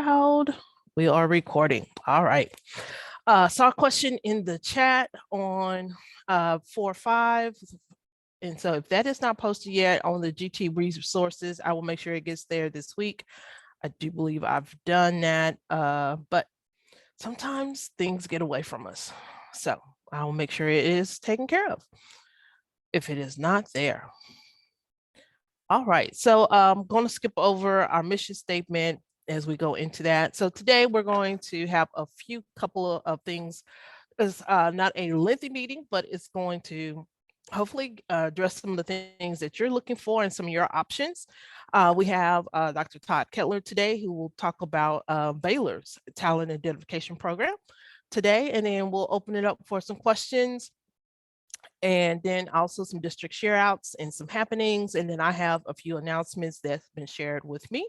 Loud. We are recording. All right. Saw a question in the chat on 4-5. And so if that is not posted yet on the GT resources, I will make sure it gets there this week. I do believe I've done that, but sometimes things get away from us. So I will make sure it is taken care of if it is not there. All right, so I'm going to skip over our mission statement as we go into that. So today we're going to have a couple of things. It's not a lengthy meeting, but it's going to hopefully address some of the things that you're looking for and some of your options. We have Dr. Todd Kettler today, who will talk about Baylor's talent identification program today, and then we'll open it up for some questions, and then also some district share outs and some happenings. And then I have a few announcements that's been shared with me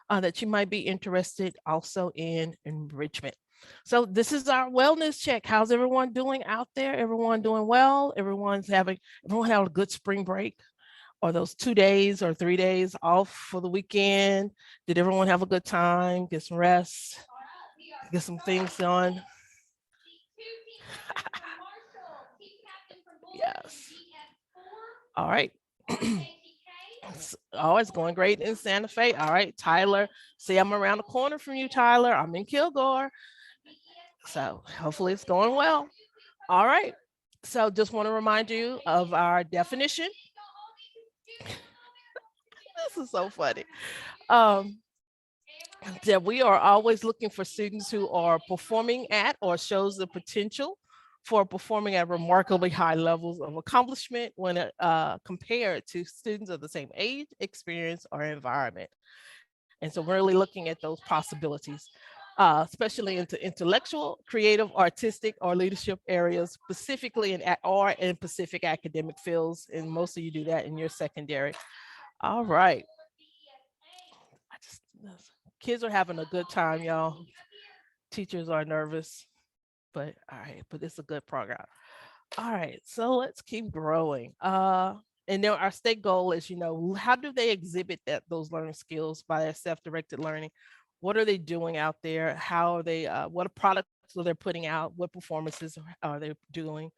that you might be interested also in enrichment. So this is our wellness check. How's everyone doing out there? Everyone doing well? Everyone had a good spring break, or those 2 days or 3 days off for the weekend? Did everyone have a good time? Get some rest, get some things done? Yes. All right. It's going great in Santa Fe. All right, Tyler. See, I'm around the corner from you, Tyler. I'm in Kilgore. So hopefully it's going well. All right. So just want to remind you of our definition. This is so funny. That we are always looking for students who are performing at or shows the potential for performing at remarkably high levels of accomplishment when compared to students of the same age, experience, or environment. And so we're really looking at those possibilities, especially into intellectual, creative, artistic, or leadership areas, specifically in specific academic fields. And most of you do that in your secondary. All right. Kids are having a good time, y'all. Teachers are nervous, but all right, but it's a good program. All right, so let's keep growing. And then our state goal is, how do they exhibit those learning skills by their self-directed learning? What are they doing out there? How are they, what products are they putting out? What performances are they doing?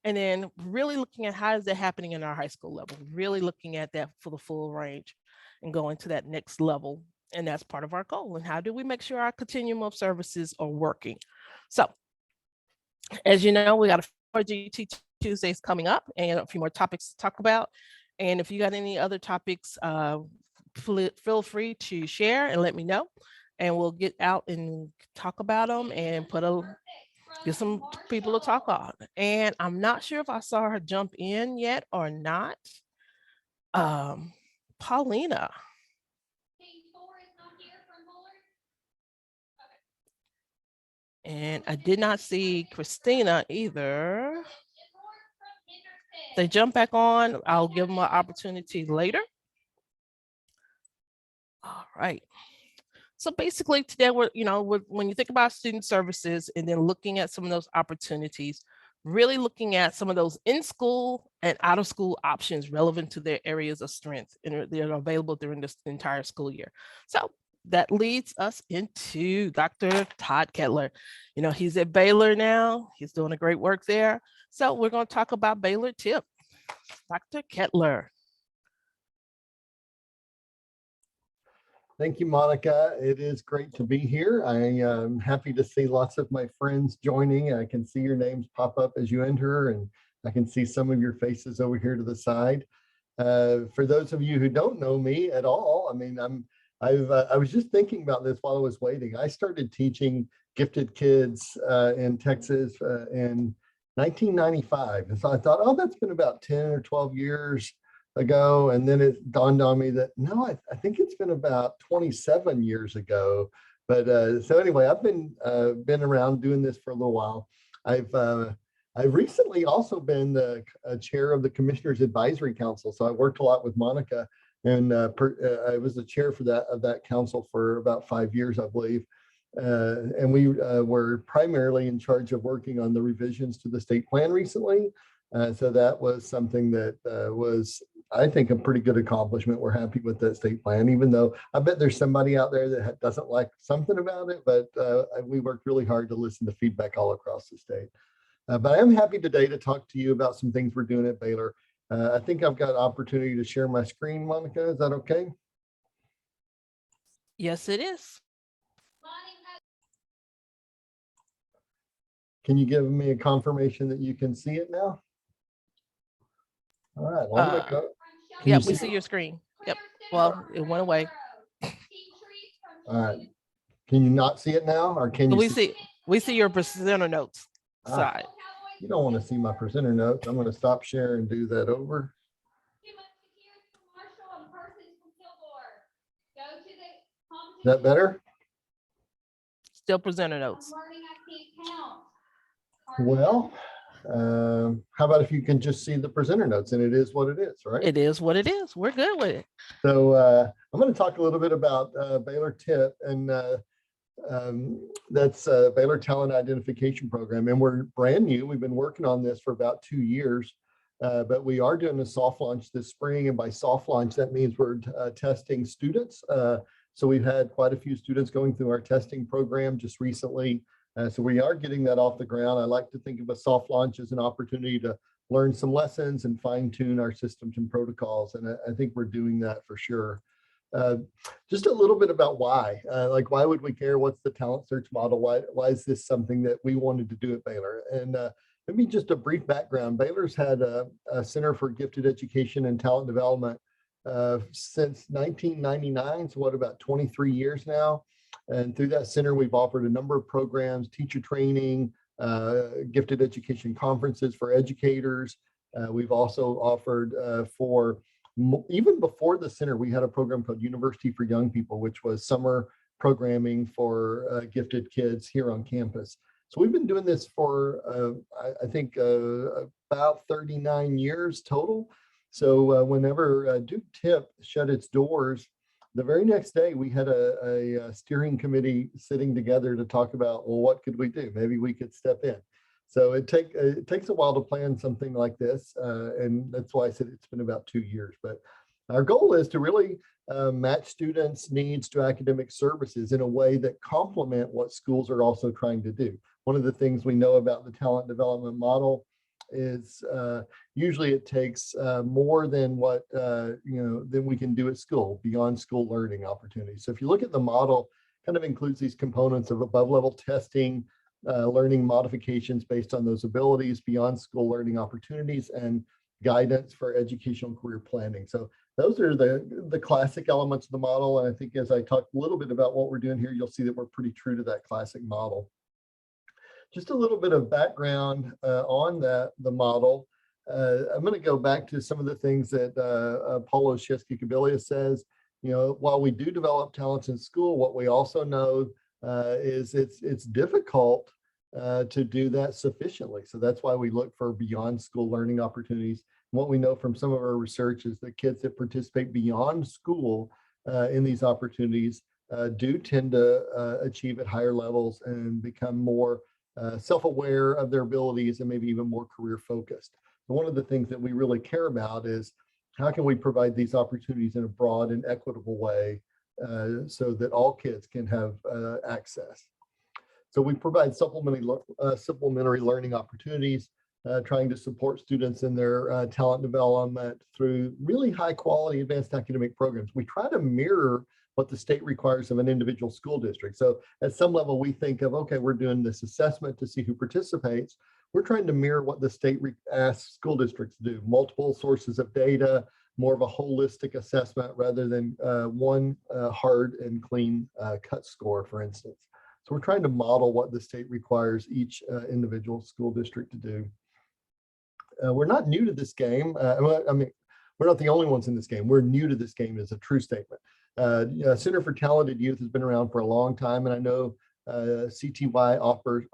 And then really looking at how is that happening in our high school level, really looking at that for the full range and going to that next level. And that's part of our goal. And how do we make sure our continuum of services are working? So as you know, we got a few more GT Tuesdays coming up and a few more topics to talk about. And if you got any other topics, feel free to share and let me know. And we'll get out and talk about them and get some people to talk on. And I'm not sure if I saw her jump in yet or not. Paulina. And I did not see Christina either. They jump back on. I'll give them an opportunity later. All right. So basically today when you think about student services and then looking at some of those opportunities, really looking at some of those in-school and out-of-school options relevant to their areas of strength and they're available during this entire school year. So that leads us into Dr. Todd Kettler. He's at Baylor now. He's doing a great work there. So we're going to talk about Baylor TIP. Dr. Kettler. Thank you, Monica. It is great to be here. I am happy to see lots of my friends joining. I can see your names pop up as you enter, and I can see some of your faces over here to the side. For those of you who don't know me at all, I was just thinking about this while I was waiting. I started teaching gifted kids in Texas in 1995. And so I thought, oh, that's been about 10 or 12 years ago. And then it dawned on me that, no, I think it's been about 27 years ago. But so anyway, I've been around doing this for a little while. I've recently also been the chair of the Commissioners Advisory Council. So I worked a lot with Monica, and I was the chair for that council for about 5 years, I believe. And we were primarily in charge of working on the revisions to the state plan recently. So that was something that was, I think, a pretty good accomplishment. We're happy with that state plan, even though I bet there's somebody out there that doesn't like something about it, but we worked really hard to listen to feedback all across the state. But I am happy today to talk to you about some things we're doing at Baylor. I think I've got an opportunity to share my screen, Monica. Is that okay? Yes, it is. Can you give me a confirmation that you can see it now? All right. Well, I'm gonna go. Yeah, we see your screen. Yep. Well, it went away. All right. Can you not see it now, or can you? We see your presenter notes side. You don't want to see my presenter notes. I'm going to stop share and do that over. Is that better? Still presenter notes. Well, how about if you can just see the presenter notes, and it is what it is, right? It is what it is. We're good with it. So I'm going to talk a little bit about Baylor TIP, and that's Baylor Talent Identification Program, and we're brand new. We've been working on this for about 2 years, but we are doing a soft launch this spring, and by soft launch, that means we're testing students. So we've had quite a few students going through our testing program just recently. So we are getting that off the ground. I like to think of a soft launch as an opportunity to learn some lessons and fine tune our systems and protocols. And I think we're doing that for sure. Just a little bit about why, like why would we care? What's the talent search model? Why is this something that we wanted to do at Baylor? And maybe just a brief background. Baylor's had a Center for Gifted Education and Talent Development since 1999, so what, about 23 years now. And through that center, we've offered a number of programs, teacher training, gifted education conferences for educators. We've also offered even before the center, we had a program called University for Young People, which was summer programming for gifted kids here on campus. So we've been doing this for, I think, about 39 years total. So whenever Duke TIP shut its doors, the very next day we had a steering committee sitting together to talk about, well, what could we do? Maybe we could step in. So it takes a while to plan something like this, and that's why I said it's been about 2 years. But our goal is to really match students' needs to academic services in a way that complement what schools are also trying to do. One of the things we know about the talent development model is usually it takes more than what than we can do at school, beyond school learning opportunities. So if you look at the model, kind of includes these components of above level testing, learning modifications based on those abilities, beyond school learning opportunities, and guidance for educational career planning. So those are the classic elements of the model. And I think as I talk a little bit about what we're doing here, you'll see that we're pretty true to that classic model. Just a little bit of background on the model. I'm going to go back to some of the things that Paulo Sheskikabilia says. While we do develop talents in school, what we also know is it's difficult to do that sufficiently. So that's why we look for beyond school learning opportunities. And what we know from some of our research is that kids that participate beyond school in these opportunities do tend to achieve at higher levels and become more self-aware of their abilities and maybe even more career focused. And one of the things that we really care about is how can we provide these opportunities in a broad and equitable way so that all kids can have access. So we provide supplementary learning opportunities, trying to support students in their talent development through really high quality advanced academic programs. We try to mirror what the state requires of an individual school district. So at some level, we think of, okay, we're doing this assessment to see who participates. We're trying to mirror what the state asks school districts to do, multiple sources of data, more of a holistic assessment rather than one hard and clean cut score, for instance. So we're trying to model what the state requires each individual school district to do. We're not new to this game. I mean, we're not the only ones in this game. We're new to this game is a true statement. Center for Talented Youth has been around for a long time, and I know CTY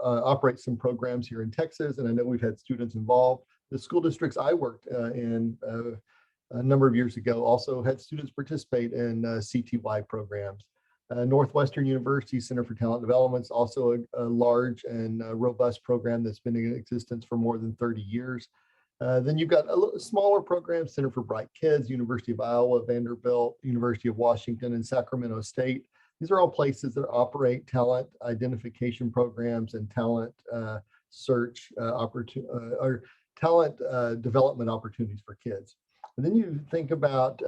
operates some programs here in Texas, and I know we've had students involved. The school districts I worked in a number of years ago also had students participate in CTY programs. Northwestern University Center for Talent Development is also a large and robust program that's been in existence for more than 30 years. Then you've got a little smaller programs, Center for Bright Kids, University of Iowa, Vanderbilt, University of Washington, and Sacramento State. These are all places that operate talent identification programs and talent search or talent development opportunities for kids. And then you think about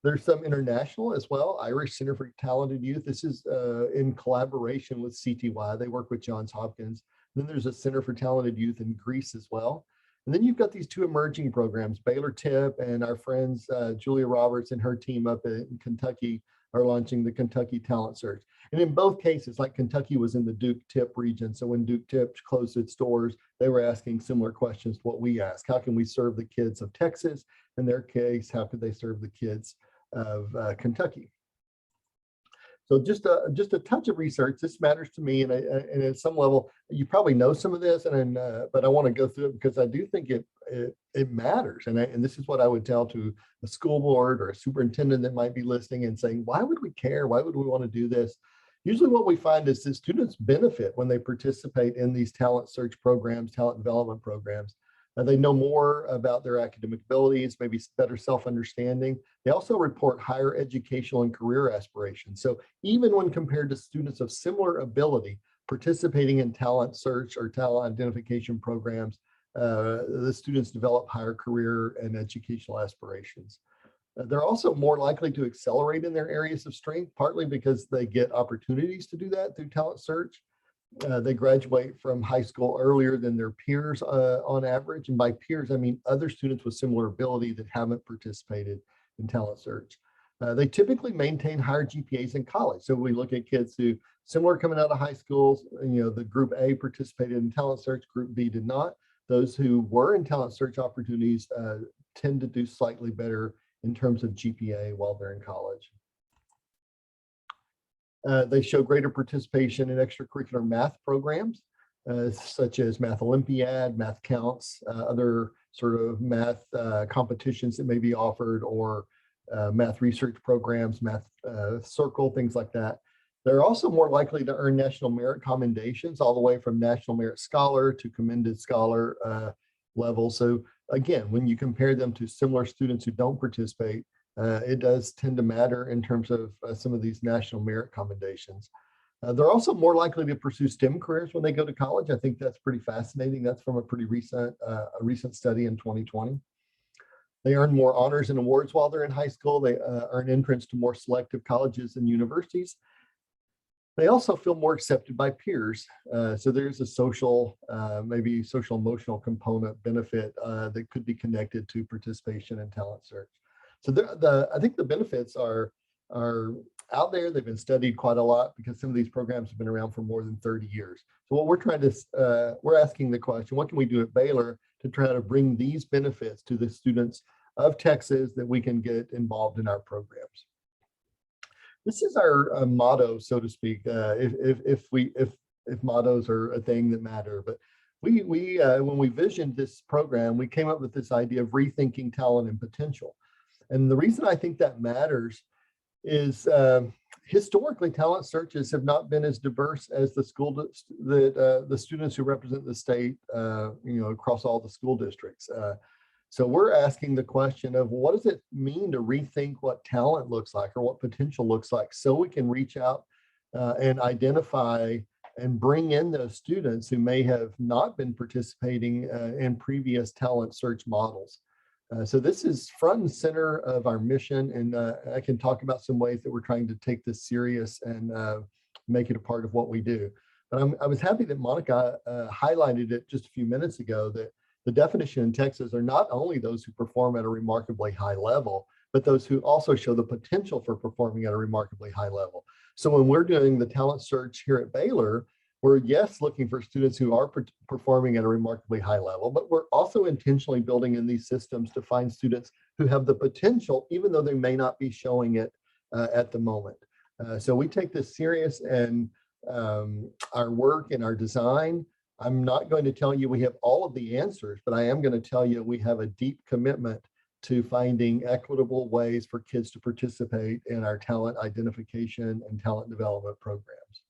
there's some international as well. Irish Center for Talented Youth. This is in collaboration with CTY. They work with Johns Hopkins. Then there's a Center for Talented Youth in Greece as well. And then you've got these two emerging programs, Baylor TIP and our friends, Julia Roberts and her team up in Kentucky are launching the Kentucky Talent Search. And in both cases, like Kentucky was in the Duke TIP region. So when Duke TIP closed its doors, they were asking similar questions to what we ask. How can we serve the kids of Texas? In their case, how could they serve the kids of Kentucky? So just a touch of research. This matters to me, and at some level, you probably know some of this, and but I want to go through it because I do think it matters, and this is what I would tell to a school board or a superintendent that might be listening and saying, why would we care? Why would we want to do this? Usually, what we find is that students benefit when they participate in these talent search programs, talent development programs. They know more about their academic abilities, maybe better self-understanding. They also report higher educational and career aspirations. So even when compared to students of similar ability, participating in talent search or talent identification programs, the students develop higher career and educational aspirations. They're also more likely to accelerate in their areas of strength, partly because they get opportunities to do that through talent search. They graduate from high school earlier than their peers on average. And by peers, I mean other students with similar ability that haven't participated in talent search. They typically maintain higher GPAs in college. So we look at kids who similar coming out of high schools, the group A participated in talent search, group B did not. Those who were in talent search opportunities tend to do slightly better in terms of GPA while they're in college. They show greater participation in extracurricular math programs, such as Math Olympiad, Math Counts, other sort of math competitions that may be offered, or math research programs, Math Circle, things like that. They're also more likely to earn National Merit commendations, all the way from National Merit Scholar to Commended Scholar level. So again, when you compare them to similar students who don't participate, it does tend to matter in terms of some of these national merit commendations. They're also more likely to pursue STEM careers when they go to college. I think that's pretty fascinating. That's from a pretty recent study in 2020. They earn more honors and awards while they're in high school. They earn entrance to more selective colleges and universities. They also feel more accepted by peers. So there's a social, maybe social emotional component benefit that could be connected to participation in talent search. So I think the benefits are out there. They've been studied quite a lot because some of these programs have been around for more than 30 years. So what we're trying to, we're asking the question, what can we do at Baylor to try to bring these benefits to the students of Texas that we can get involved in our programs? This is our motto, so to speak, if mottos are a thing that matter. But when we visioned this program, we came up with this idea of rethinking talent and potential. And the reason I think that matters is historically, talent searches have not been as diverse as the students who represent the state, across all the school districts. So we're asking the question of what does it mean to rethink what talent looks like or what potential looks like, so we can reach out and identify and bring in those students who may have not been participating in previous talent search models. So this is front and center of our mission, and I can talk about some ways that we're trying to take this serious and make it a part of what we do. But I was happy that Monica highlighted it just a few minutes ago, that the definition in Texas are not only those who perform at a remarkably high level, but those who also show the potential for performing at a remarkably high level. So when we're doing the talent search here at Baylor, we're, yes, looking for students who are performing at a remarkably high level, but we're also intentionally building in these systems to find students who have the potential, even though they may not be showing it at the moment. So we take this serious, and our work and our design. I'm not going to tell you we have all of the answers, but I am going to tell you we have a deep commitment to finding equitable ways for kids to participate in our talent identification and talent development programs.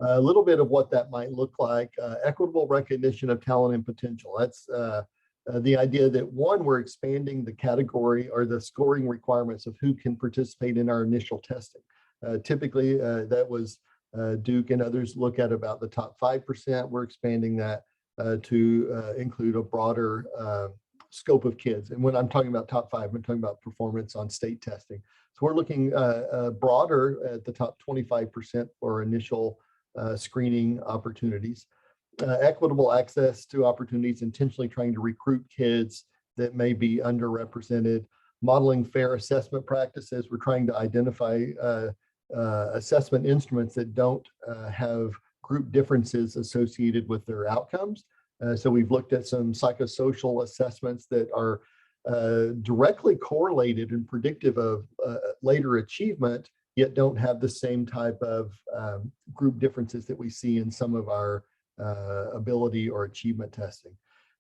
A little bit of what that might look like: equitable recognition of talent and potential. That's the idea that one, we're expanding the category or the scoring requirements of who can participate in our initial testing. Typically, that was Duke and others look at about the top 5%. We're expanding that to include a broader scope of kids. And when I'm talking about top 5, I'm talking about performance on state testing. So we're looking broader at the top 25% for initial screening opportunities. Equitable access to opportunities, intentionally trying to recruit kids that may be underrepresented, modeling fair assessment practices. We're trying to identify assessment instruments that don't have group differences associated with their outcomes. So we've looked at some psychosocial assessments that are directly correlated and predictive of later achievement, yet don't have the same type of group differences that we see in some of our ability or achievement testing.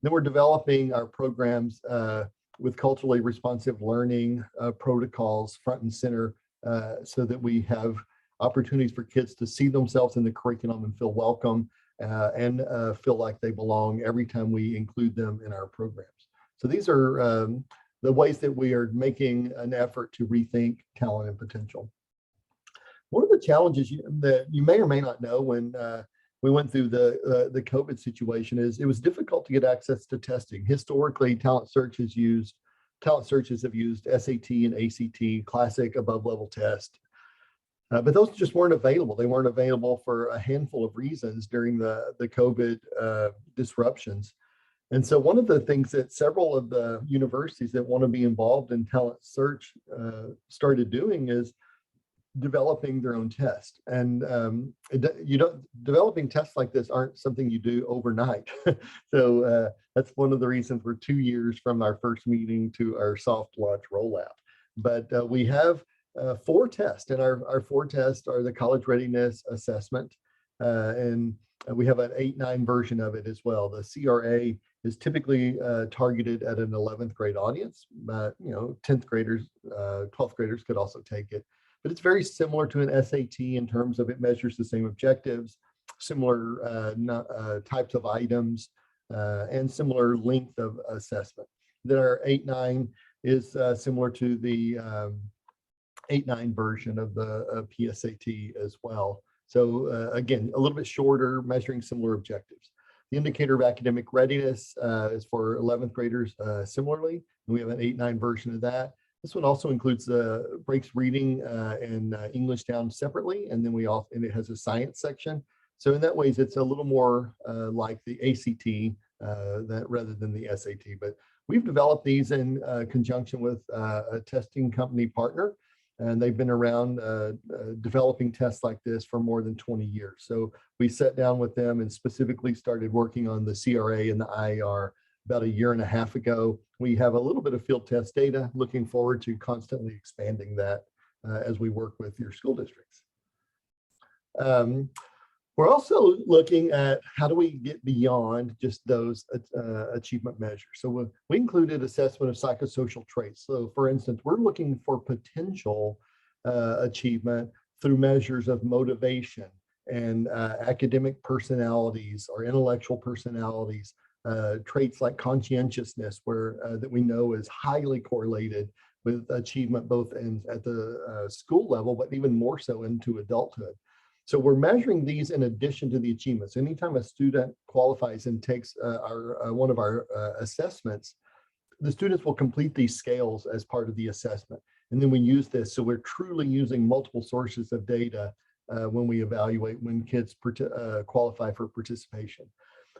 Then we're developing our programs with culturally responsive learning protocols front and center so that we have opportunities for kids to see themselves in the curriculum and feel welcome and feel like they belong every time we include them in our programs. So these are the ways that we are making an effort to rethink talent and potential. One of the challenges that you may or may not know when we went through the COVID situation is it was difficult to get access to testing. Historically, talent searches have used SAT and ACT, classic above level test. But those just weren't available. They weren't available for a handful of reasons during the COVID disruptions. And so one of the things that several of the universities that want to be involved in talent search started doing is developing their own test. And developing tests like this aren't something you do overnight. So that's one of the reasons we're 2 years from our first meeting to our soft launch rollout. But we have 4 tests, and our 4 tests are the college readiness assessment, and we have an 8-9 version of it as well. The CRA is typically targeted at an 11th grade audience, but 10th graders, 12th graders could also take it. But it's very similar to an SAT in terms of it measures the same objectives, similar types of items, and similar length of assessment. Then our 8-9 is similar to the 8-9 version of the PSAT as well. So again, a little bit shorter, measuring similar objectives. The indicator of academic readiness is for 11th graders similarly. And we have an 8-9 version of that. This one also includes breaks reading and English down separately, and then and it has a science section. So in that ways, it's a little more like the ACT rather than the SAT. But we've developed these in conjunction with a testing company partner, and they've been around developing tests like this for more than 20 years. So we sat down with them and specifically started working on the CRA and the IAR about 1.5 years ago. We have a little bit of field test data, looking forward to constantly expanding that as we work with your school districts. We're also looking at how do we get beyond just those achievement measures. So we included assessment of psychosocial traits. So for instance, we're looking for potential achievement through measures of motivation and academic personalities or intellectual personalities, traits like conscientiousness, that we know is highly correlated with achievement both at the school level, but even more so into adulthood. So we're measuring these in addition to the achievements. Anytime a student qualifies and takes one of our assessments, the students will complete these scales as part of the assessment. And then we use this. So we're truly using multiple sources of data when we evaluate when kids qualify for participation.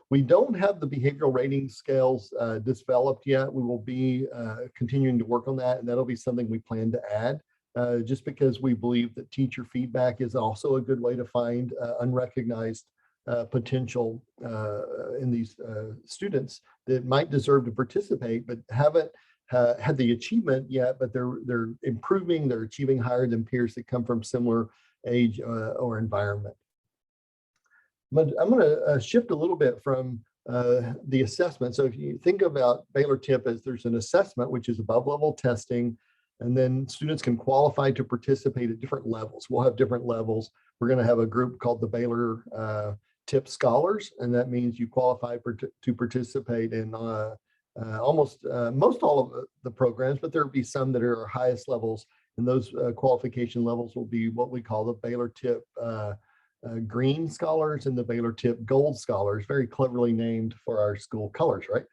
We don't have the behavioral rating scales developed yet. We will be continuing to work on that, and that'll be something we plan to add. Just because we believe that teacher feedback is also a good way to find unrecognized potential in these students that might deserve to participate, but haven't had the achievement yet, but they're improving, they're achieving higher than peers that come from similar age or environment. But I'm going to shift a little bit from the assessment. So if you think about Baylor TIP as there's an assessment, which is above level testing, and then students can qualify to participate at different levels. We'll have different levels. We're going to have a group called the Baylor TIP Scholars, and that means you qualify to participate in most all of the programs, but there will be some that are our highest levels, and those qualification levels will be what we call the Baylor Tip Green Scholars and the Baylor Tip Gold Scholars, very cleverly named for our school colors, right?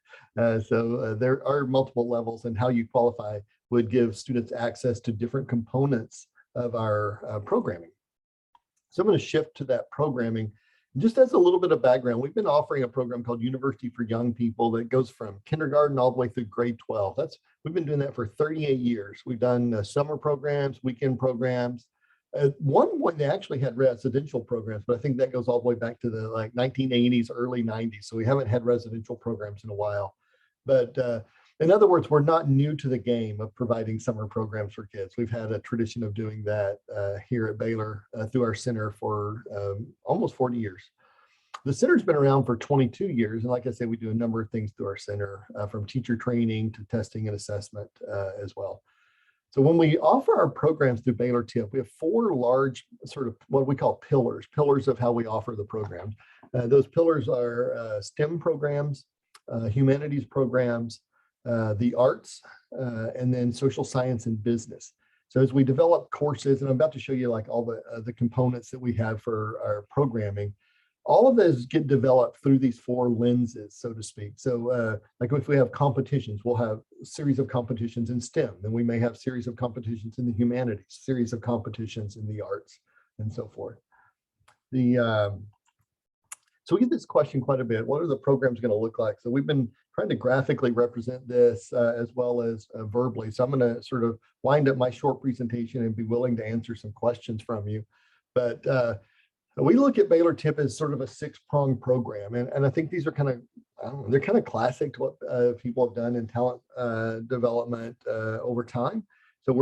So there are multiple levels, and how you qualify would give students access to different components of our programming. So I'm going to shift to that programming. Just as a little bit of background, we've been offering a program called University for Young People that goes from kindergarten all the way through grade 12. We've been doing that for 38 years. We've done summer programs, weekend programs. One point they actually had residential programs, but I think that goes all the way back to the 1980s, early 90s. So we haven't had residential programs in a while. But in other words, we're not new to the game of providing summer programs for kids. We've had a tradition of doing that here at Baylor through our center for almost 40 years. The center's been around for 22 years. And like I said, we do a number of things through our center, from teacher training to testing and assessment as well. So when we offer our programs through Baylor Tip, we have 4 large sort of what we call pillars of how we offer the programs. Those pillars are STEM programs, humanities programs, the arts, and then social science and business. So as we develop courses, and I'm about to show you like all the components that we have for our programming, all of those get developed through these 4 lenses, so to speak. So like if we have competitions, we'll have a series of competitions in STEM, then we may have a series of competitions in the humanities, series of competitions in the arts, and so forth. So we get this question quite a bit. What are the programs going to look like? So we've been trying to graphically represent this as well as verbally. So I'm going to sort of wind up my short presentation and be willing to answer some questions from you. But we look at Baylor Tip as sort of a 6-pronged program. And I think these are kind of, I don't know, they're kind of classic to what people have done in talent development over time. So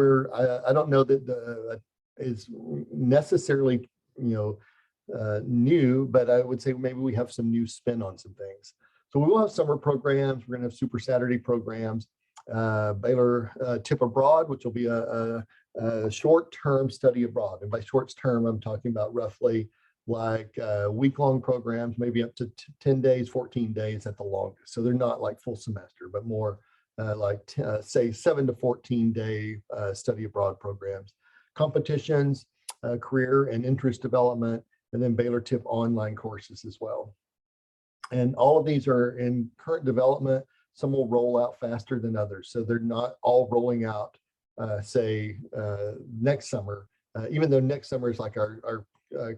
I don't know that is necessarily, new, but I would say maybe we have some new spin on some things. So we will have summer programs. We're going to have Super Saturday programs, Baylor Tip Abroad, which will be a short-term study abroad. And by short term, I'm talking about roughly like week-long programs, maybe up to 10 days, 14 days at the longest. So they're not like full semester, but more say 7 to 14 day study abroad programs. Competitions, career and interest development, and then Baylor Tip online courses as well. And all of these are in current development. Some will roll out faster than others. So they're not all rolling out, say, next summer, even though next summer is like our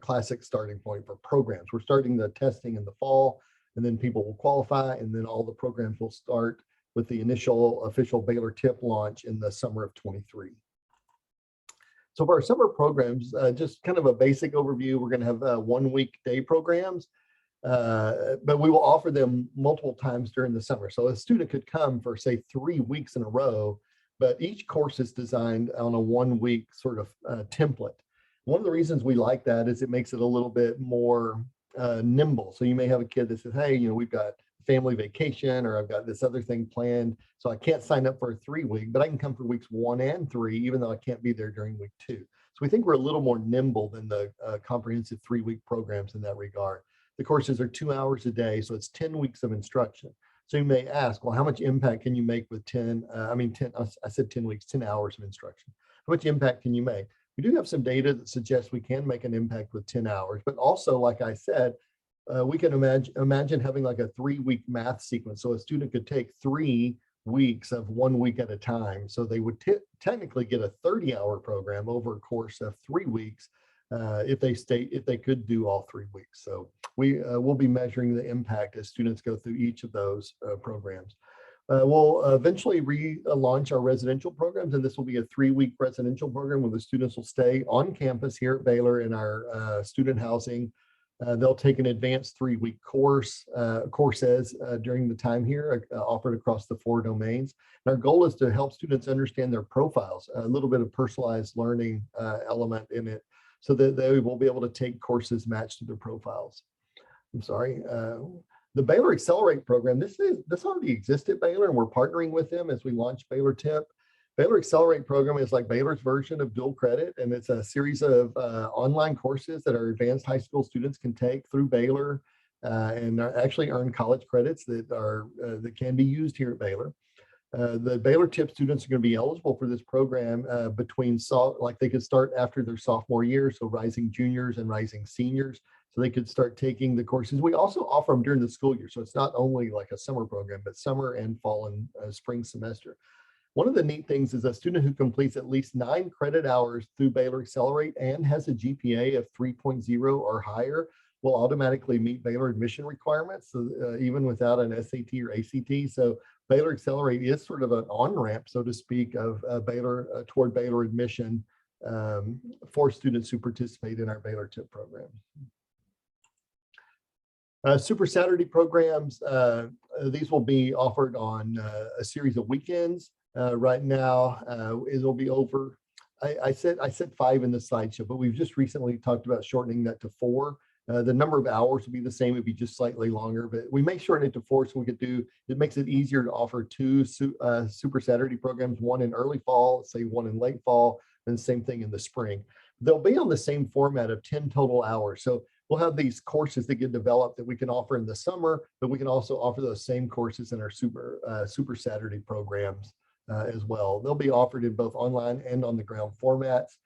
classic starting point for programs. We're starting the testing in the fall, and then people will qualify, and then all the programs will start with the initial official Baylor Tip launch in the summer of 23. So for our summer programs, just kind of a basic overview, we're going to have 1-week day programs, but we will offer them multiple times during the summer. So a student could come for, say, 3 weeks in a row, but each course is designed on a 1-week sort of template. One of the reasons we like that is it makes it a little bit more nimble. So you may have a kid that says, hey, we've got family vacation, or I've got this other thing planned, so I can't sign up for a 3-week, but I can come for weeks 1 and 3, even though I can't be there during week 2. So we think we're a little more nimble than the comprehensive 3-week programs in that regard. The courses are 2 hours a day, so it's 10 weeks of instruction. So you may ask, well, how much impact can you make with 10 weeks, 10 hours of instruction? How much impact can you make? We do have some data that suggests we can make an impact with 10 hours, but also, like I said, we can imagine having like a 3-week math sequence. So a student could take 3 weeks of 1 week at a time. So they would technically get a 30-hour program over a course of 3 weeks if they could do all 3 weeks. So we will be measuring the impact as students go through each of those programs. We'll eventually relaunch our residential programs, and this will be a 3-week residential program where the students will stay on campus here at Baylor in our student housing. They'll take an advanced 3-week courses during the time here, offered across the 4 domains. And our goal is to help students understand their profiles, a little bit of personalized learning element in it, so that they will be able to take courses matched to their profiles. I'm sorry. The Baylor Accelerate program, this already existed at Baylor, and we're partnering with them as we launch Baylor Tip. Baylor Accelerate program is like Baylor's version of dual credit, and it's a series of online courses that our advanced high school students can take through Baylor and actually earn college credits that can be used here at Baylor. The Baylor TIP students are going to be eligible for this program like they could start after their sophomore year, so rising juniors and rising seniors. So they could start taking the courses. We also offer them during the school year. So it's not only like a summer program, but summer and fall and spring semester. One of the neat things is a student who completes at least 9 credit hours through Baylor Accelerate and has a GPA of 3.0 or higher will automatically meet Baylor admission requirements, so, even without an SAT or ACT. So Baylor Accelerate is sort of an on-ramp, so to speak, of Baylor toward Baylor admission for students who participate in our Baylor TIP program. Super Saturday programs, these will be offered on a series of weekends. Right now, it'll be over. I said 5 in the slideshow, but we've just recently talked about shortening that to 4. The number of hours will be the same, it'd be just slightly longer, but we may shorten it to 4 so we could it makes it easier to offer 2 Super Saturday programs, one in early fall, say one in late fall, and same thing in the spring. They'll be on the same format of 10 total hours. So we'll have these courses that get developed that we can offer in the summer, but we can also offer those same courses in our Super Saturday programs as well. They'll be offered in both online and on the ground formats.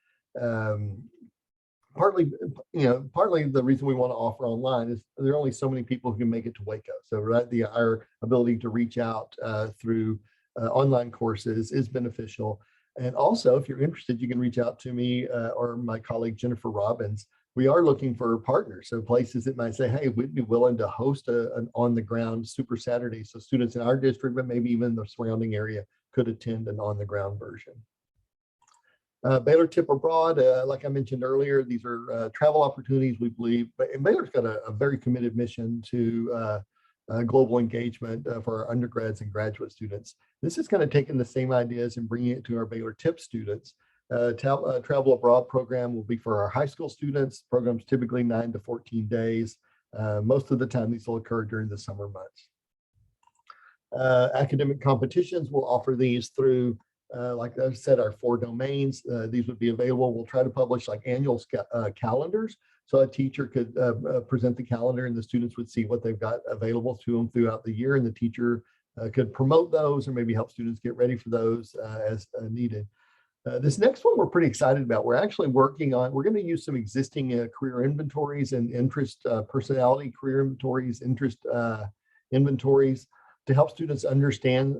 Partly the reason we want to offer online is there are only so many people who can make it to Waco. So our ability to reach out through online courses is beneficial. And also, if you're interested, you can reach out to me or my colleague Jennifer Robbins. We are looking for partners, so places that might say, hey, we'd be willing to host an on-the-ground Super Saturday, so students in our district, but maybe even the surrounding area, could attend an on-the-ground version. Baylor TIP Abroad, like I mentioned earlier, these are travel opportunities, we believe, and Baylor's got a very committed mission to global engagement for our undergrads and graduate students. This is kind of taking the same ideas and bringing it to our Baylor TIP students. Travel abroad program will be for our high school students. Programs typically 9 to 14 days. Most of the time, these will occur during the summer months. Academic competitions, will offer these through, like I said, our 4 domains. These would be available. We'll try to publish like annual calendars. So a teacher could present the calendar and the students would see what they've got available to them throughout the year. And the teacher could promote those or maybe help students get ready for those as needed. This next one we're pretty excited about. We're actually working on, we're going to use some existing career inventories and interest personality career inventories, interest inventories to help students understand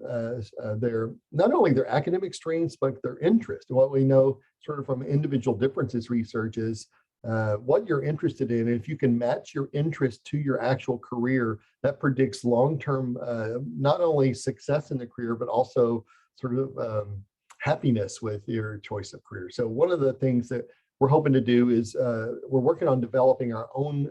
not only their academic strengths, but their interest. What we know sort of from individual differences research is what you're interested in. And if you can match your interest to your actual career, that predicts long-term, not only success in the career, but also sort of happiness with your choice of career. So one of the things that we're hoping to do is we're working on developing our own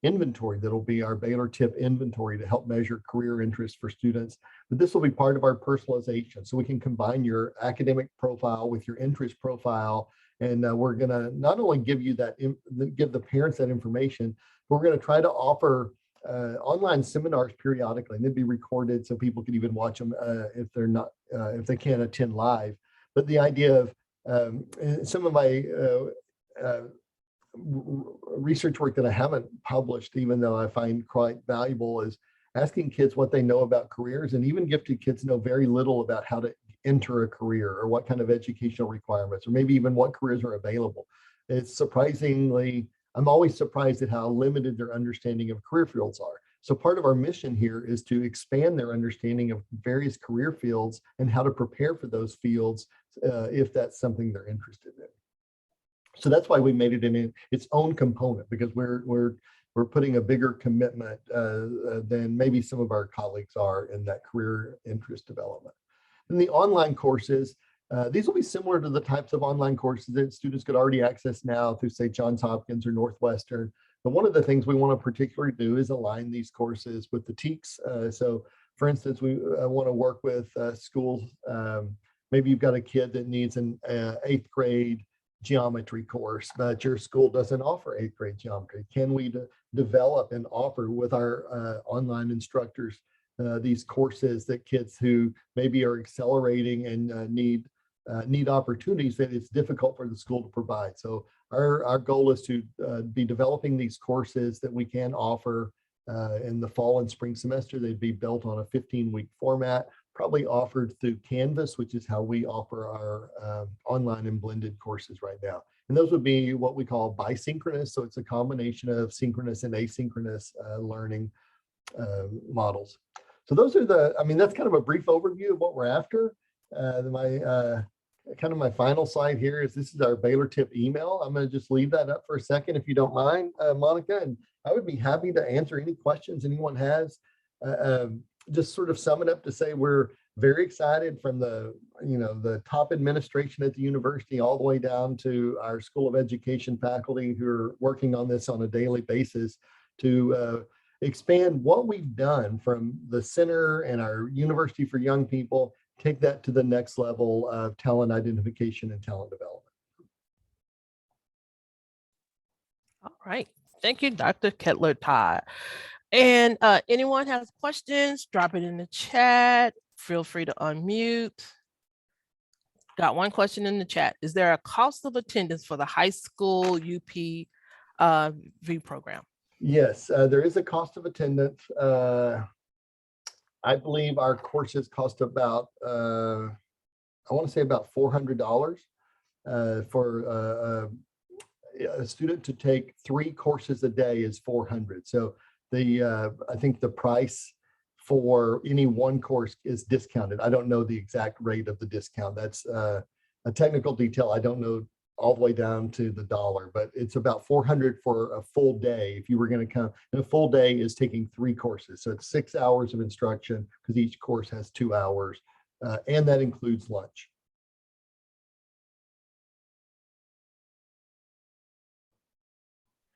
inventory that'll be our Baylor TIP inventory to help measure career interest for students. But this will be part of our personalization. So we can combine your academic profile with your interest profile. And we're gonna not only give you that, give the parents that information, but we're gonna try to offer online seminars periodically, and they'd be recorded so people can even watch them if they're not, if they can't attend live. But the idea of some of my research work that I haven't published, even though I find quite valuable, is asking kids what they know about careers, and even gifted kids know very little about how to enter a career or what kind of educational requirements, or maybe even what careers are available. It's surprisingly, I'm always surprised at how limited their understanding of career fields are. So part of our mission here is to expand their understanding of various career fields and how to prepare for those fields if that's something they're interested in. So that's why we made it in its own component, because we're putting a bigger commitment than maybe some of our colleagues are in that career interest development. And the online courses, these will be similar to the types of online courses that students could already access now through, say, Johns Hopkins or Northwestern. But one of the things we want to particularly do is align these courses with the TEKS. So for instance, we want to work with schools. Maybe you've got a kid that needs an 8th grade geometry course, but your school doesn't offer 8th grade geometry. Can we develop and offer with our online instructors these courses that kids who maybe are accelerating and need opportunities that it's difficult for the school to provide? So our goal is to be developing these courses that we can offer In the fall and spring semester, they'd be built on a 15-week format, probably offered through Canvas, which is how we offer our online and blended courses right now. And those would be what we call bisynchronous. So it's a combination of synchronous and asynchronous learning models. So those are that's kind of a brief overview of what we're after. My final slide here is this is our Baylor tip email. I'm going to just leave that up for a second if you don't mind, Monica, and I would be happy to answer any questions anyone has. Just sort of sum it up to say we're very excited from the top administration at the university all the way down to our School of Education faculty who are working on this on a daily basis to expand what we've done from the center and our University for Young People, take that to the next level of talent identification and talent development. All right. Thank you, Dr. Kettler Todd. And anyone has questions, drop it in the chat. Feel free to unmute. Got one question in the chat. Is there a cost of attendance for the high school UP V program? Yes, there is a cost of attendance. I believe our courses cost about, I want to say about $400 for a student to take 3 courses a day is $400. So I think the price for any one course is discounted. I don't know the exact rate of the discount. That's a technical detail. I don't know all the way down to the dollar, but it's about $400 for a full day. If you were going to come, and a full day is taking 3 courses. So it's 6 hours of instruction because each course has 2 hours, and that includes lunch.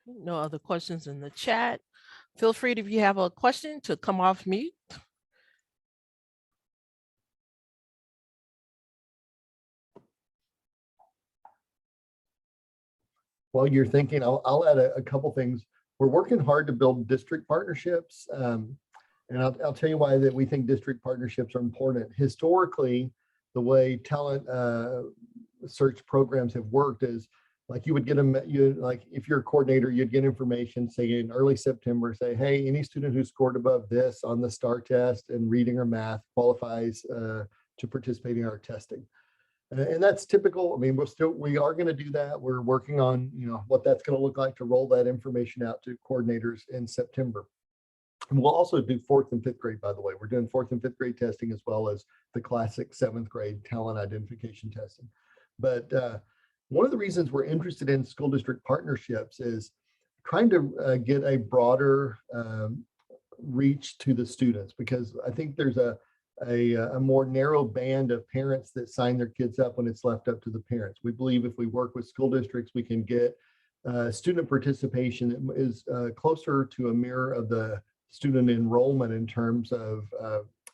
No other questions in the chat. Feel free if you have a question to come off mute. While you're thinking, I'll add a couple things. We're working hard to build district partnerships. And I'll tell you why that we think district partnerships are important. Historically, the way talent search programs have worked is like you would get like if you're a coordinator, you'd get information, say in early September, say, hey, any student who scored above this on the STAR test in reading or math qualifies to participate in our testing. And that's typical. I mean, we are going to do that. We're working on, what that's going to look like to roll that information out to coordinators in September. And we'll also do 4th and 5th grade, by the way. We're doing 4th and 5th grade testing as well as the classic 7th grade talent identification testing. But one of the reasons we're interested in school district partnerships is trying to get a broader reach to the students, because I think there's a more narrow band of parents that sign their kids up when it's left up to the parents. We believe if we work with school districts, we can get student participation that is closer to a mirror of the student enrollment in terms of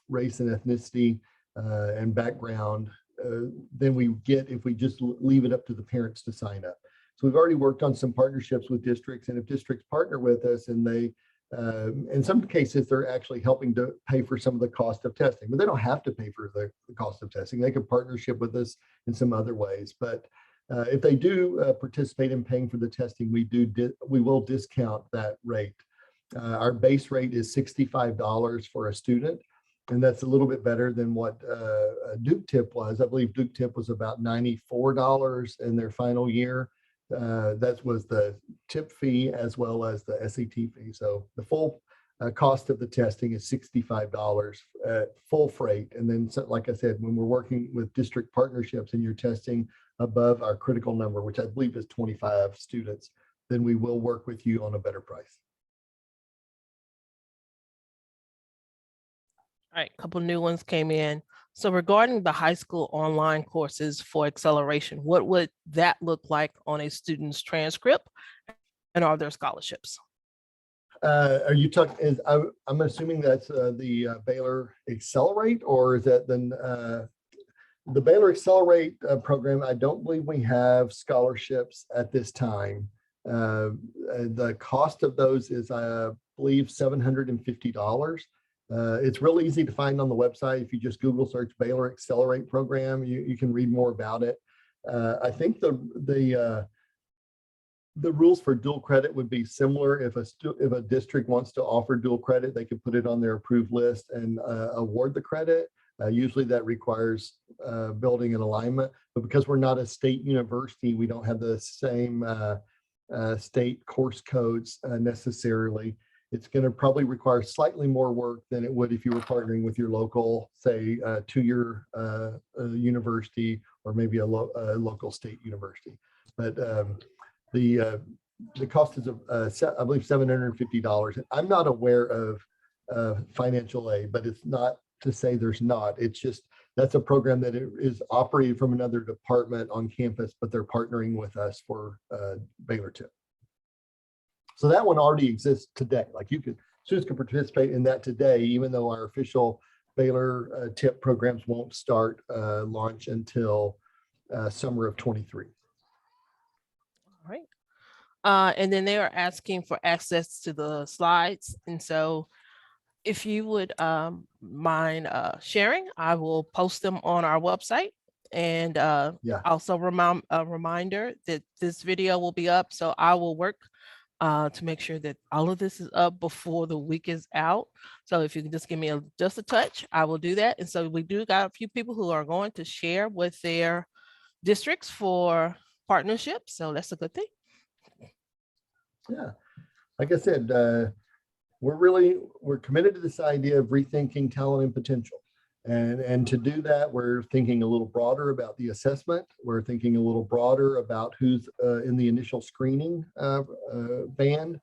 race and ethnicity and background than we get if we just leave it up to the parents to sign up. So we've already worked on some partnerships with districts, and if districts partner with us and they in some cases, they're actually helping to pay for some of the cost of testing, but they don't have to pay for the cost of testing. They can partnership with us in some other ways. But if they do participate in paying for the testing, we will discount that rate. Our base rate is $65 for a student, and that's a little bit better than what Duke Tip was. I believe Duke Tip was about $94 in their final year. That was the tip fee as well as the SAT fee. So the full cost of the testing is $65 at full freight. And then, like I said, when we're working with district partnerships and you're testing above our critical number, which I believe is 25 students, then we will work with you on a better price. All right, a couple new ones came in. So regarding the high school online courses for acceleration, what would that look like on a student's transcript, and are there scholarships? Are you talking? I'm assuming that's the Baylor Accelerate, or is that the Baylor Accelerate program? I don't believe we have scholarships at this time. The cost of those is, I believe, $750. It's real easy to find on the website. If you just Google search Baylor Accelerate program, you can read more about it. I think the The rules for dual credit would be similar. If a district wants to offer dual credit, they could put it on their approved list and award the credit. Usually that requires building an alignment, but because we're not a state university, we don't have the same state course codes necessarily. It's going to probably require slightly more work than it would if you were partnering with your local, say, two-year university or maybe a local state university. But the cost is, I believe, $750. I'm not aware of financial aid, but it's not to say there's not. It's just that's a program that is operated from another department on campus, but they're partnering with us for Baylor TIP. So that one already exists today. Like students can participate in that today, even though our official Baylor TIP programs won't start launch until summer of 23. All right. And then they are asking for access to the slides. And so if you would mind sharing, I will post them on our website. And also a reminder that this video will be up. So I will work to make sure that all of this is up before the week is out. So if you can just give me just a touch, I will do that. And so we do got a few people who are going to share with their districts for partnerships. So that's a good thing. Yeah, like I said, we're committed to this idea of rethinking talent and potential. And to do that, we're thinking a little broader about the assessment. We're thinking a little broader about who's in the initial screening band.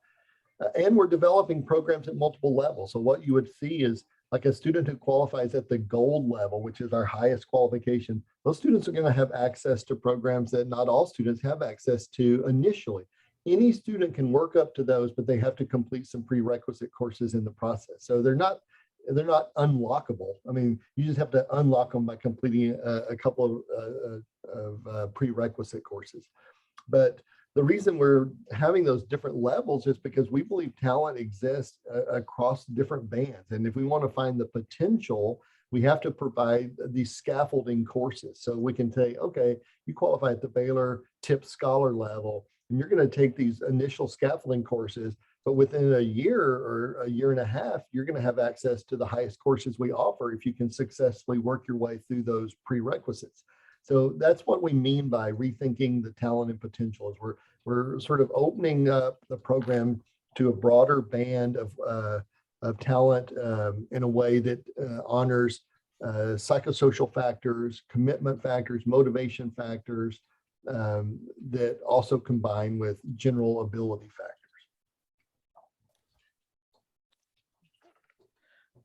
And we're developing programs at multiple levels. So what you would see is like a student who qualifies at the gold level, which is our highest qualification. Those students are going to have access to programs that not all students have access to initially. Any student can work up to those, but they have to complete some prerequisite courses in the process. So they're not unlockable. I mean, you just have to unlock them by completing a couple of prerequisite courses. But the reason we're having those different levels is because we believe talent exists across different bands. And if we want to find the potential, we have to provide these scaffolding courses. So we can say, okay, you qualify at the Baylor TIP Scholar level, and you're going to take these initial scaffolding courses, but within a year or a year and a half, you're going to have access to the highest courses we offer if you can successfully work your way through those prerequisites. So that's what we mean by rethinking the talent and potential. Is we're sort of opening up the program to a broader band of talent in a way that honors psychosocial factors, commitment factors, motivation factors that also combine with general ability factors.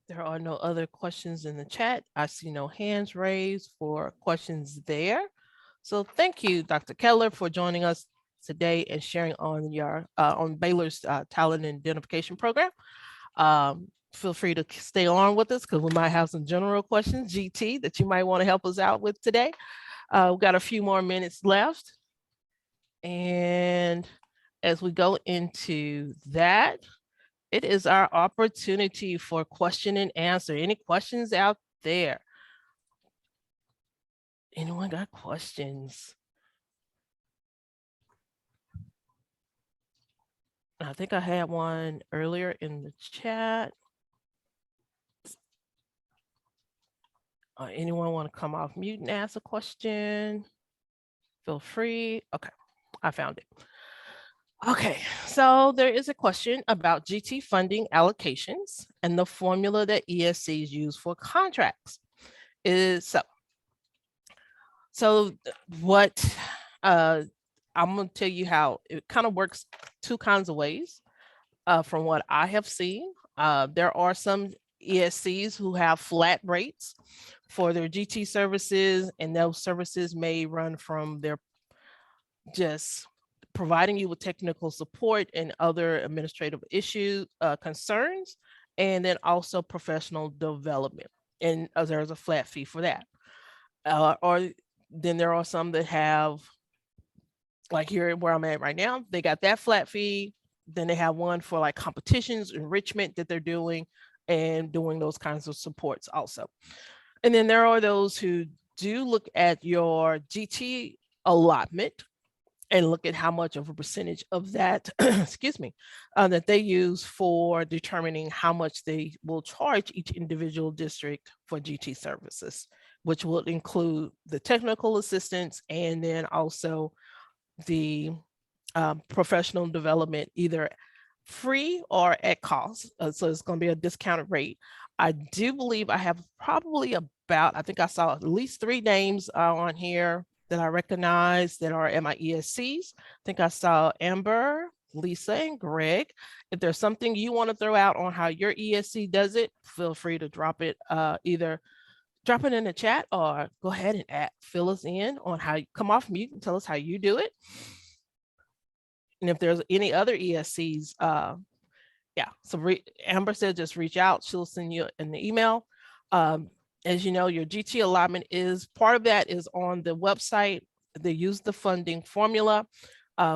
There are no other questions in the chat. I see no hands raised for questions there. So thank you, Dr. Kettler, for joining us today and sharing on your on Baylor's talent identification program. Feel free to stay on with us because we might have some general questions, GT, that you might want to help us out with today. We've got a few more minutes left. And as we go into that, it is our opportunity for question and answer. Any questions out there? Anyone got questions? I think I had one earlier in the chat. Anyone want to come off mute and ask a question? Feel free. Okay, I found it. Okay, so there is a question about GT funding allocations and the formula that ESCs use for contracts. So what I'm going to tell you how it kind of works two kinds of ways from what I have seen. There are some ESCs who have flat rates for their GT services, and those services may run from their just providing you with technical support and other administrative issues, concerns, and then also professional development. And there's a flat fee for that. Or then there are some that have, like here where I'm at right now, they got that flat fee. Then they have one for like competitions, enrichment that they're doing and doing those kinds of supports also. And then there are those who do look at your GT allotment and look at how much of a percentage of that, excuse me, that they use for determining how much they will charge each individual district for GT services, which will include the technical assistance and then also the professional development, either free or at cost. So it's going to be a discounted rate. I do believe I have probably about, I think I saw at least 3 names on here that I recognize that are at my ESCs. I think I saw Amber, Lisa, and Greg. If there's something you want to throw out on how your ESC does it, feel free to drop it, either drop it in the chat or go ahead and fill us in on how you come off mute and tell us how you do it. And if there's any other ESCs, yeah, so Amber said just reach out. She'll send you an email. As you know, your GT allotment is part of that is on the website. They use the funding formula.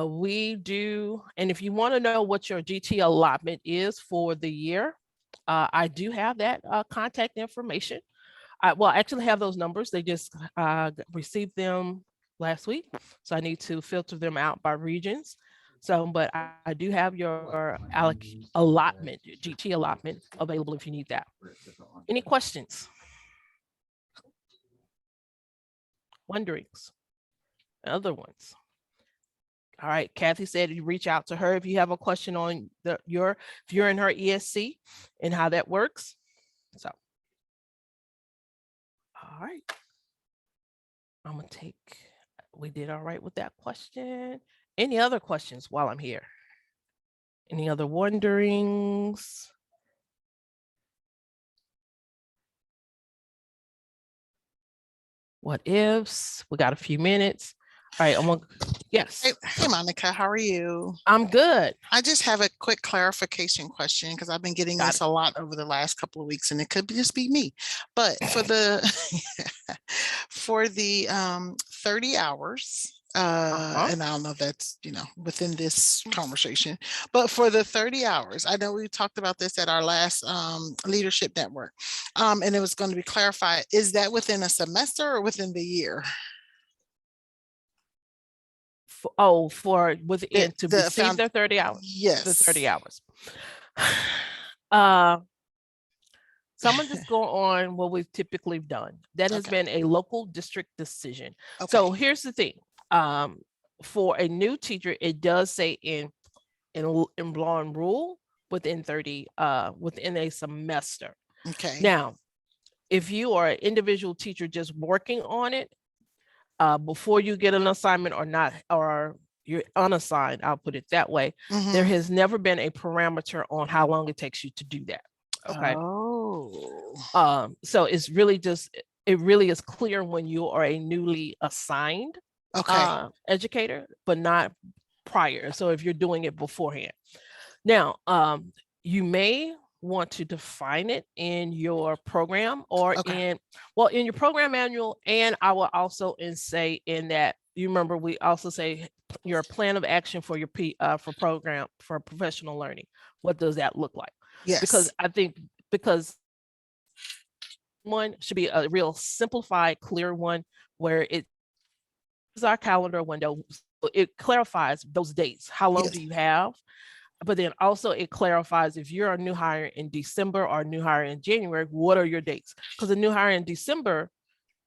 We do, and if you want to know what your GT allotment is for the year, I do have that contact information. Well, I actually have those numbers. They just received them last week. So I need to filter them out by regions. So, but I do have your allotment, GT allotment available if you need that. Any questions? Wonderings? Other ones? All right, Kathy said you reach out to her if you have a question on if you're in her ESC and how that works. So, all right. I'm gonna take, we did all right with that question. Any other questions while I'm here? Any other wonderings? What ifs? We got a few minutes. All right, I'm gonna, yes. Hey, Monica, how are you? I'm good. I just have a quick clarification question because I've been getting this a lot over the last couple of weeks, and it could just be me. But for the for the 30 hours, and I don't know if that's within this conversation, but for the 30 hours, I know we talked about this at our last leadership network, and it was going to be clarified. Is that within a semester or within the year? For within to receive their 30 hours. Yes, the 30 hours. So I'm gonna just go on what we've typically done. That has been a local district decision. So here's the thing. For a new teacher, it does say in law and rule within 30 within a semester. Okay. Now, if you are an individual teacher just working on it, before you get an assignment or not, or you're unassigned, I'll put it that way, there has never been a parameter on how long it takes you to do that. Okay. Oh. So it's really just, it really is clear when you are a newly assigned educator, but not prior. So if you're doing it beforehand. Now, you may want to define it in your program or in your program manual. And I will also say in that, you remember, we also say your plan of action for your program for professional learning. What does that look like? Yes. Because I think one should be a real simplified, clear one where it is our calendar window. It clarifies those dates. How long do you have? But then also it clarifies if you're a new hire in December or a new hire in January, what are your dates? Because a new hire in December,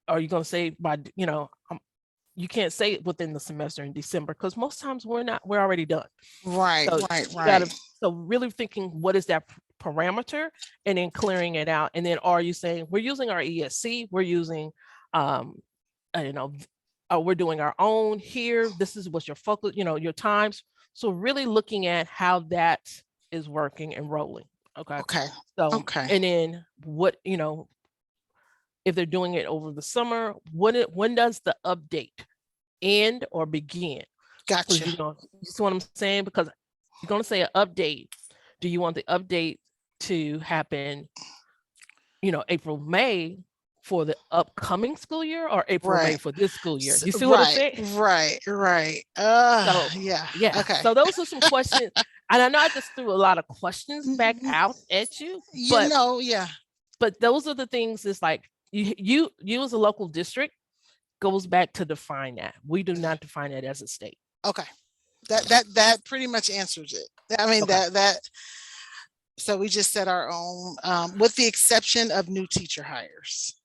are you going to say by, you can't say it within the semester in December because most times we're already done. Right, so right. So really thinking, what is that parameter, and then clearing it out. And then are you saying we're using our ESC, we're using, we're doing our own here. This is what's your focus, your times. So really looking at how that is working and rolling. Okay. So, and then what, if they're doing it over the summer, when does the update end or begin? Gotcha. You see what I'm saying? Because you're going to say an update. Do you want the update to happen, April, May for the upcoming school year, or April, May for this school year? You see what I'm saying? Right. Yeah. Okay. So those are some questions. And I know I just threw a lot of questions back out at you. But those are the things. It's like you as a local district goes back to define that. We do not define that as a state. Okay. That pretty much answers it. I mean, Okay. so we just set our own, with the exception of new teacher hires.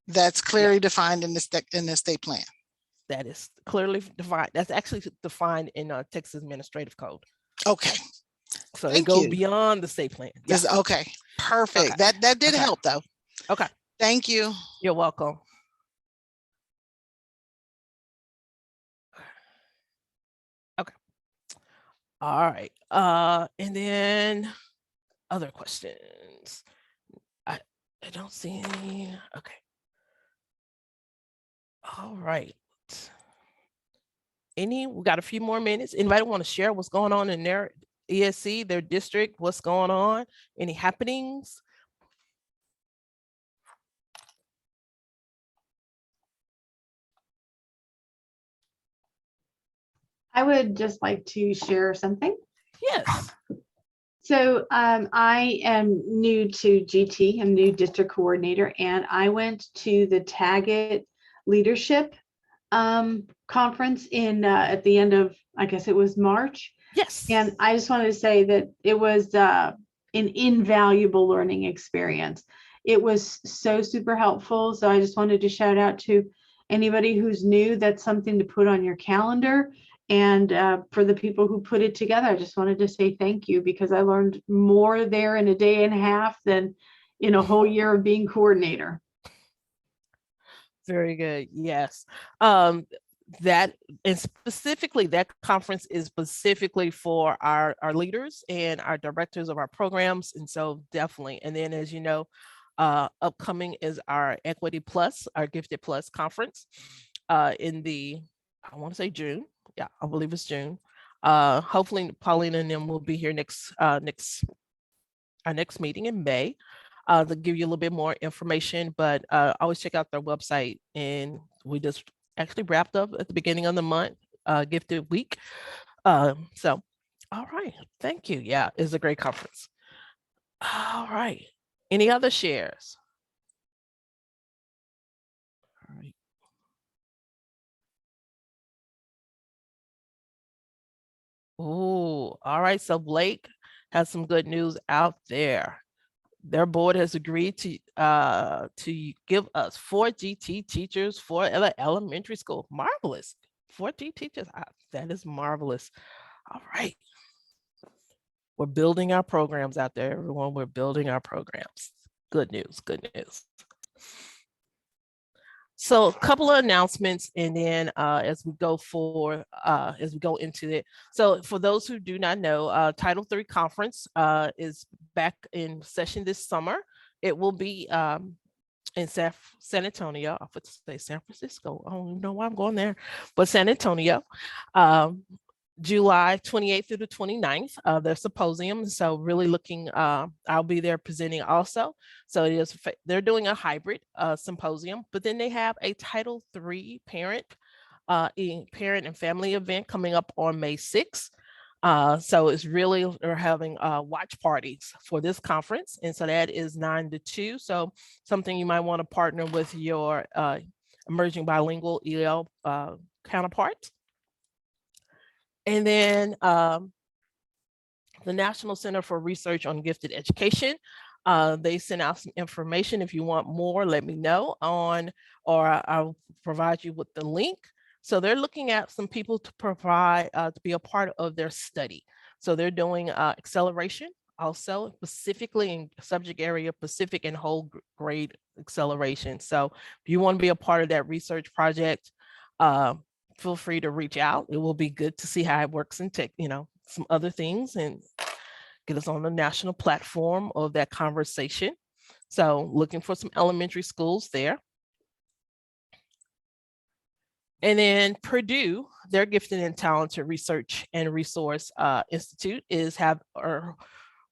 That's Yeah, clearly defined in the state plan. that is clearly defined. That's actually defined in Texas Administrative Code. Okay. So it Thank goes you. beyond the state plan. Yeah. Okay. Perfect. Okay. That did Okay. help though. Okay. Thank you. You're welcome. Okay. All right. And then other questions. I don't see any. Okay. All right. We got a few more minutes. Anybody want to share what's going on in their ESC, their district, what's going on? Any happenings? I would just like to share something. Yes. So I am new to GT. I'm new district coordinator, and I went to the Taggett Leadership conference in at the end of, I guess it was March. Yes. And I just wanted to say that it was an invaluable learning experience. It was so super helpful. So I just wanted to shout out to anybody who's new. That's something to put on your calendar. And for the people who put it together, I just wanted to say thank you, because I learned more there in a day and a half than in a whole year of being coordinator. Very good. Yes. That, and specifically that conference is specifically for our leaders and our directors of our programs. And so definitely. And then, as you know, upcoming is our Equity Plus, our Gifted Plus conference in I want to say June. Yeah, I believe it's June. Hopefully Paulina and them will be here our next meeting in May to give you a little bit more information, but always check out their website. And we just actually wrapped up at the beginning of the month, Gifted Week. So, all right, thank you. Yeah, it's a great conference. All right, any other shares? All right. Oh, all right. So Blake has some good news out there. Their board has agreed to give us 4 GT teachers for elementary school. Marvelous. 4 GT teachers. That is marvelous. All right. We're building our programs out there, everyone. We're building our programs. Good news. Good news. So a couple of announcements, and then as we go into it. So for those who do not know, Title III conference is back in session this summer. It will be in San Antonio. I would say San Francisco. I don't even know why I'm going there, but San Antonio. July 28th through the 29th, their symposium. So really looking, I'll be there presenting also. So they're doing a hybrid symposium, but then they have a Title III parent and family event coming up on May 6th. So it's really, they're having watch parties for this conference. And so that is 9 to 2. So something you might want to partner with your emerging bilingual EL counterparts. And then the National Center for Research on Gifted Education, they sent out some information. If you want more, let me know or I'll provide you with the link. So they're looking at some people to provide, to be a part of their study. So they're doing acceleration also, specifically in subject area, Pacific and whole grade acceleration. So if you want to be a part of that research project, feel free to reach out. It will be good to see how it works in tech, some other things, and get us on the national platform of that conversation. So looking for some elementary schools there. And then Purdue, their Gifted and Talented Research and Resource Institute are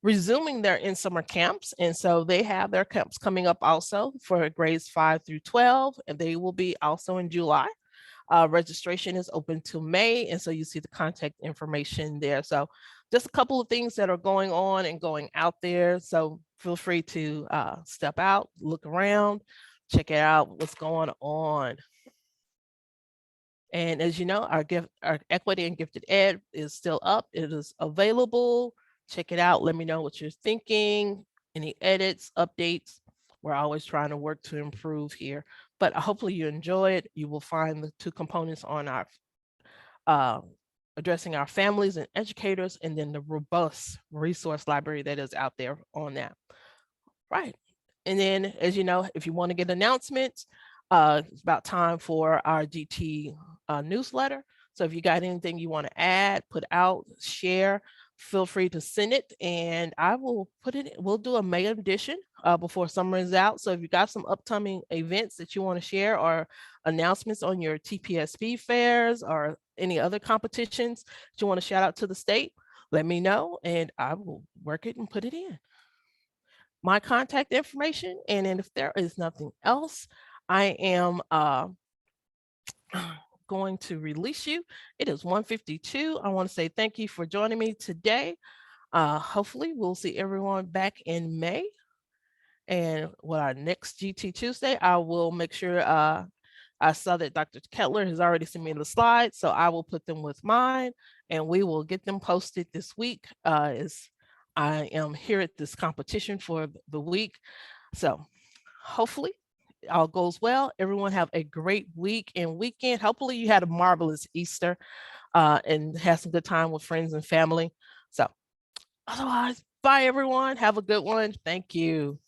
resuming their in-summer camps. And so they have their camps coming up also for grades 5 through 12, and they will be also in July. Registration is open till May, and so you see the contact information there. So just a couple of things that are going on and going out there. So feel free to step out, look around, check out what's going on. And as you know, our equity and gifted ed is still up. It is available. Check it out. Let me know what you're thinking, any edits, updates. We're always trying to work to improve here, but hopefully you enjoy it. You will find the 2 components on our addressing our families and educators, and then the robust resource library that is out there on that. Right. And then, as you know, if you want to get announcements, it's about time for our GT newsletter. So if you got anything you want to add, put out, share, feel free to send it, and I will put it. We'll do a May edition before summer is out. So if you got some upcoming events that you want to share, or announcements on your TPSP fairs or any other competitions that you want to shout out to the state, let me know, and I will work it and put it in. My contact information, and then if there is nothing else, I am going to release you. It is 1:52. I want to say thank you for joining me today. Hopefully we'll see everyone back in May. And with our next GT Tuesday, I will make sure I saw that Dr. Kettler has already sent me the slides, so I will put them with mine, and we will get them posted this week as I am here at this competition for the week. So hopefully all goes well. Everyone have a great week and weekend. Hopefully you had a marvelous Easter and had some good time with friends and family. So otherwise, bye everyone. Have a good one. Thank you.